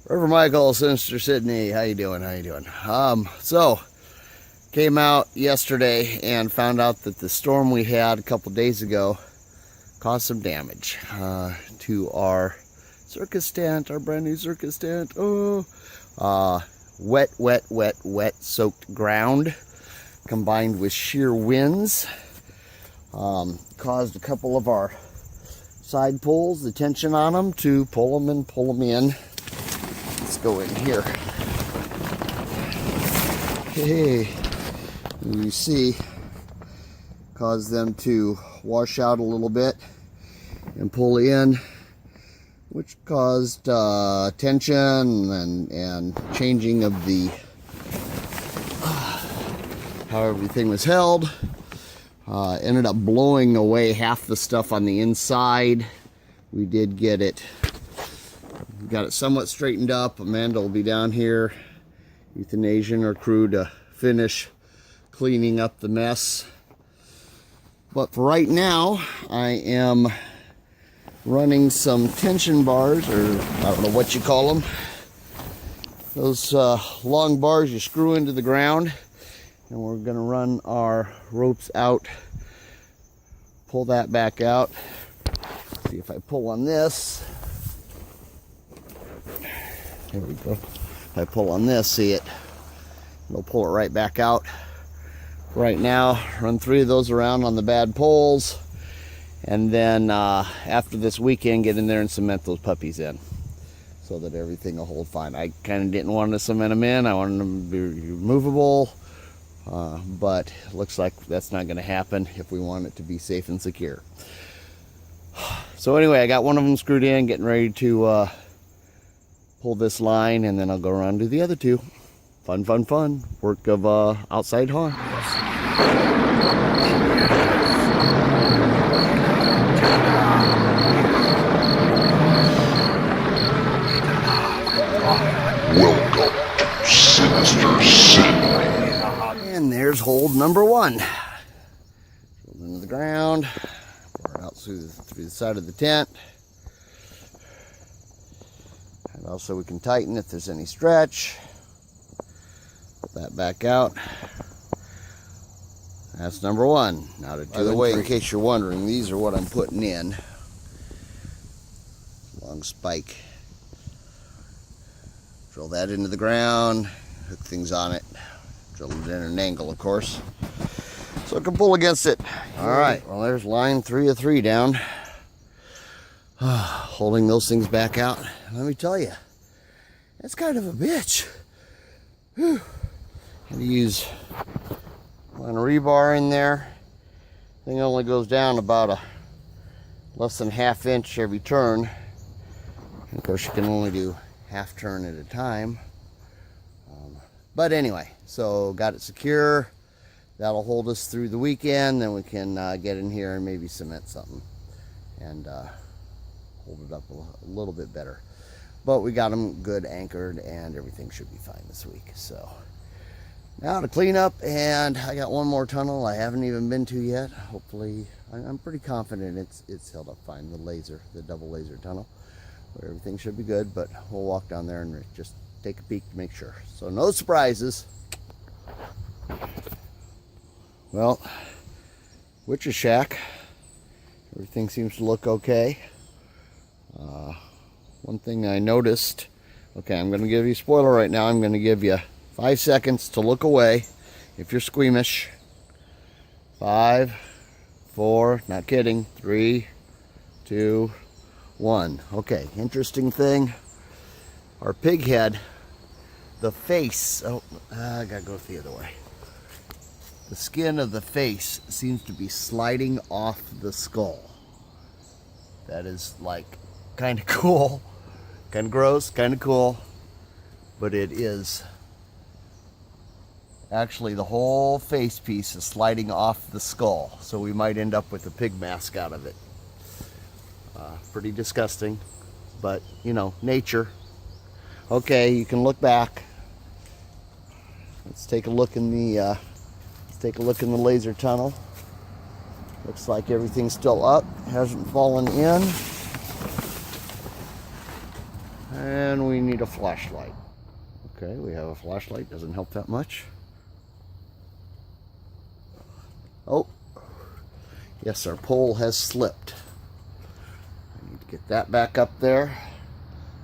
River Michael, Sinister Sidney, how you doing? So came out yesterday and found out that the storm we had a couple days ago caused some damage to our circus tent, our brand new circus tent. Wet, soaked ground combined with sheer winds caused a couple of our side pulls, the tension on them, to pull them in. Let's go in here. Hey, you see, cause them to wash out a little bit and pull in, which caused tension and changing of the how everything was held. Ended up blowing away half the stuff on the inside. We did get it. Got it somewhat straightened up. Amanda will be down here, Euthanasian or crew, to finish cleaning up the mess. But for right now, I am running some tension bars, or I don't know what you call them. Those long bars you screw into the ground. And we're going to run our ropes out. Pull that back out. See if I pull on this. There we go. If I pull on this, see it, it'll pull it right back out. Right now, run 3 of those around on the bad poles, and then after this weekend, get in there and cement those puppies in so that everything will hold fine. I kind of didn't want to cement them in. I wanted them to be removable, but it looks like that's not going to happen if we want it to be safe and secure. So anyway, I got one of them screwed in, getting ready to pull this line, and then I'll go around and do the other 2. Fun. Work of outside haunt. Welcome to Sinister Sidney. And there's hold number 1. Pulled into the ground, pour it out through the side of the tent. And also we can tighten if there's any stretch. Put that back out. That's number 1. Now to do. By the way, in case you're wondering, these are what I'm putting in. Long spike. Drill that into the ground, hook things on it, drill it in at an angle, of course, so it can pull against it. All right, well, there's line 3 of 3 down. Holding those things back out. Let me tell you, that's kind of a bitch. Whew. Had to use one rebar in there. Thing only goes down about a less than ½ inch every turn. And of course, you can only do half turn at a time. But anyway, so got it secure. That'll hold us through the weekend. Then we can get in here and maybe cement something and hold it up a little bit better. But we got them good anchored, and everything should be fine this week. So now to clean up, and I got one more tunnel I haven't even been to yet. Hopefully, I'm pretty confident it's held up fine. The double laser tunnel, where everything should be good. But we'll walk down there and just take a peek to make sure. So no surprises. Well, Witcher Shack, everything seems to look okay. One thing I noticed, okay, I'm going to give you a spoiler right now. I'm going to give you 5 seconds to look away if you're squeamish. 5, 4, not kidding, 3, 2, 1. Okay, interesting thing. Our pig head, the face, I gotta go the other way. The skin of the face seems to be sliding off the skull. That is like kind of cool, kind of gross, kind of cool, but it is actually the whole face piece is sliding off the skull. So we might end up with a pig mask out of it. Pretty disgusting, but you know, nature. Okay, you can look back. Let's take a look in the laser tunnel. Looks like everything's still up, hasn't fallen in. And we need a flashlight. Okay, we have a flashlight. Doesn't help that much. Oh, yes, our pole has slipped. I need to get that back up there.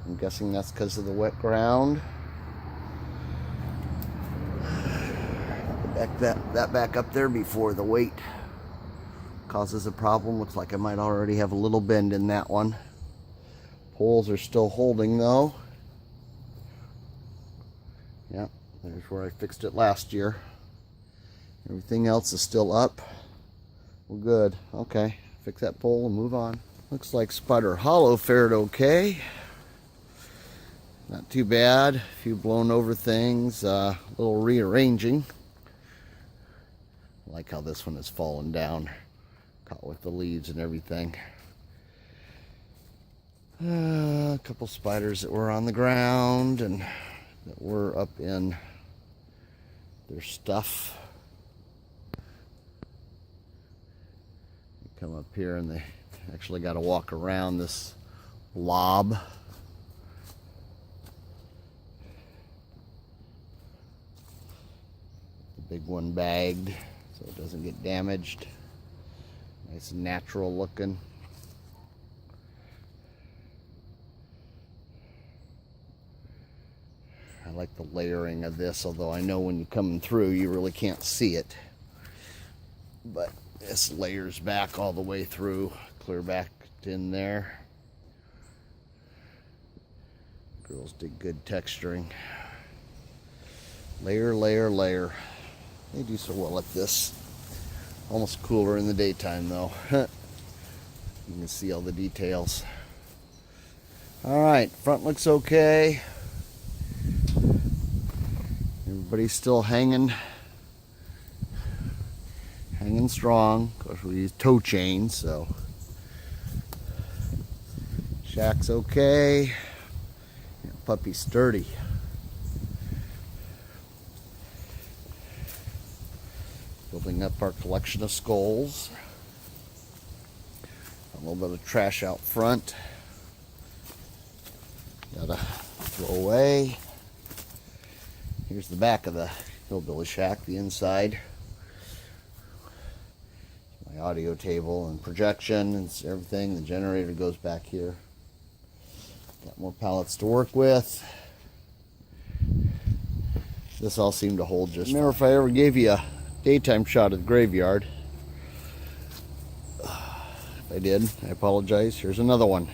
I'm guessing that's because of the wet ground. Back that back up there before the weight causes a problem. Looks like I might already have a little bend in that one. Poles are still holding though. Yeah, there's where I fixed it last year. Everything else is still up. We're good. Okay, fix that pole and move on. Looks like Spider Hollow fared okay. Not too bad. A few blown over things, a little rearranging. I like how this one has fallen down, caught with the leaves and everything. A couple spiders that were on the ground and that were up in their stuff. You come up here and they actually got to walk around this blob. The big one bagged so it doesn't get damaged. Nice and natural looking. I like the layering of this, although I know when you're coming through you really can't see it. But this layers back all the way through, clear back in there. Girls did good texturing. Layer, layer, layer. They do so well at this. Almost cooler in the daytime though. You can see all the details. Alright, front looks okay. Everybody's still hanging strong. Of course, we use tow chains, so shack's okay. Yeah, puppy's sturdy. Building up our collection of skulls. A little bit of trash out front. Gotta throw away. Here's the back of the hillbilly shack, the inside. My audio table and projection and everything. The generator goes back here. Got more pallets to work with. This all seemed to hold just. Remember if I ever gave you a daytime shot of the graveyard. If I did, I apologize. Here's another one.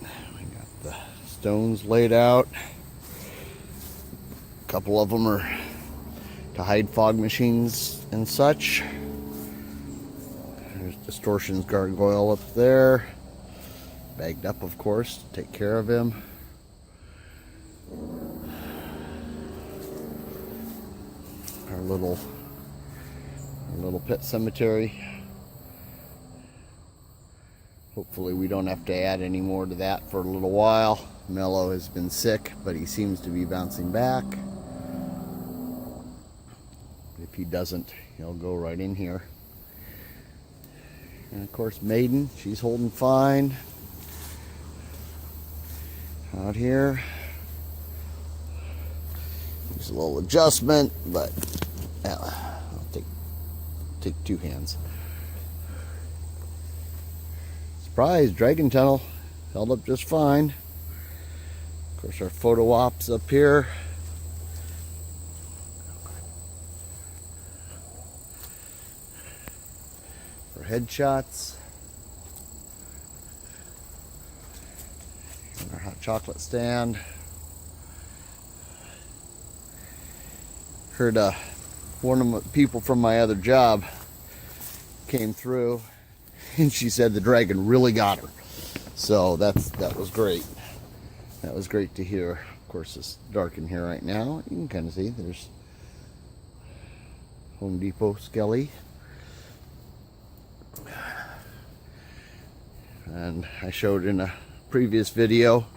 We got the stones laid out. A couple of them are to hide fog machines and such. There's Distortion's gargoyle up there. Bagged up, of course, to take care of him. Our little pet cemetery. Hopefully we don't have to add any more to that for a little while. Mello has been sick, but he seems to be bouncing back. If he doesn't, he'll go right in here. And of course Maiden, she's holding fine. Out here. There's a little adjustment, but I'll take two hands. Surprise, Dragon Tunnel held up just fine. Of course, our photo ops up here. For headshots. And our hot chocolate stand. Heard one of the people from my other job came through and she said the dragon really got her. So that was great. That was great to hear. Of course, it's dark in here right now. You can kind of see there's Home Depot Skelly. And I showed in a previous video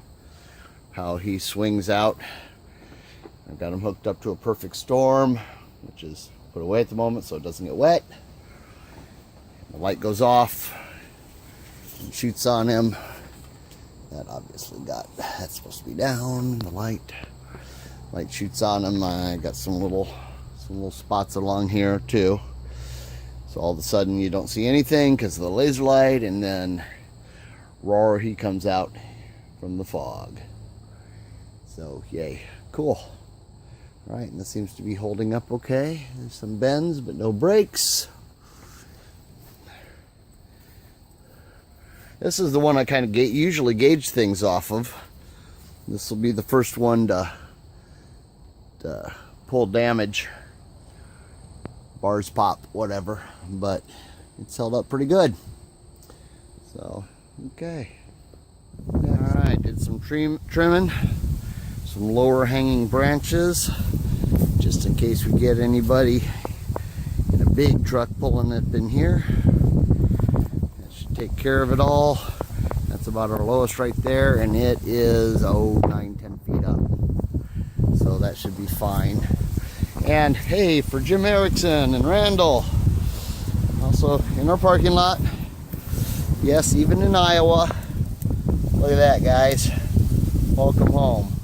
how he swings out. I've got him hooked up to a Perfect Storm, which is put away at the moment so it doesn't get wet. The light goes off and shoots on him That obviously that's supposed to be down. The light shoots on them. I got some little spots along here too. So all of a sudden you don't see anything because of the laser light, and then roar, he comes out from the fog. So yay, cool. All right, and this seems to be holding up okay. There's some bends, but no breaks. This is the one I kind of usually gauge things off of. This will be the first one to pull damage. Bars pop, whatever, but it's held up pretty good. So, okay. Alright, did some trimming, some lower hanging branches, just in case we get anybody in a big truck pulling up in here. Take care of it all. That's about our lowest right there, and it is 9-10 feet up, so that should be fine. And hey, for Jim Erickson and Randall, also in our parking lot, yes, even in Iowa, look at that, guys, welcome home.